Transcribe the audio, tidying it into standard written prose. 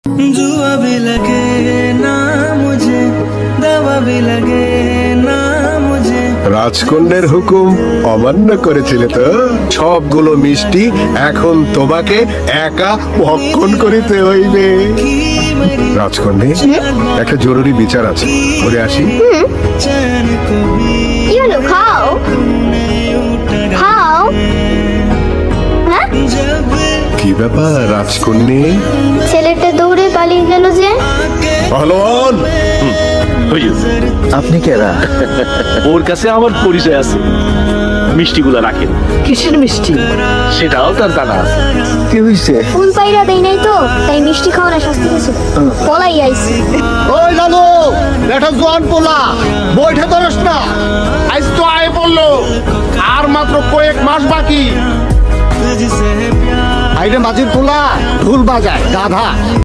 जुआ भी लगे ना मुझे, दवा भी लगे ना मुझे। রাজকন্যের হুকুম অমান্য করেছিলে তো, সবগুলো মিষ্টি এখন তোমাকে একা ভক্ষণ করিতে হইবে। রাজকন্যা, একটা জরুরি বিচার আছে, করে আসি। चैन को भी কি হলো, খাও খাও। হ্যাঁ, जब কি ব্যাপার রাজকন্যা? ছেলেটা দৌড়ে পালিয়ে গেল যে। পালোয়ান, আপনি কেরা? ওর কাছে আমার পরিচয় আছে, মিষ্টিগুলা রাখেন। কিসের মিষ্টি? সেটাও তার জানা আছে। কি হইছে? ফুল পাইরা দেই নাই তো, তাই মিষ্টি খাওয়ানো শাস্তি দিয়েছিল। পলাই আইছি। ওই লালু, এটা জোয়ান পোলা, বইটা ধরস না। আজ তো আয় পড়লো, আর মাত্র কয়েক মাস বাকি। तुझसे प्यार আইরে মাঝির পোলা ঢোল বাজায় গাধা।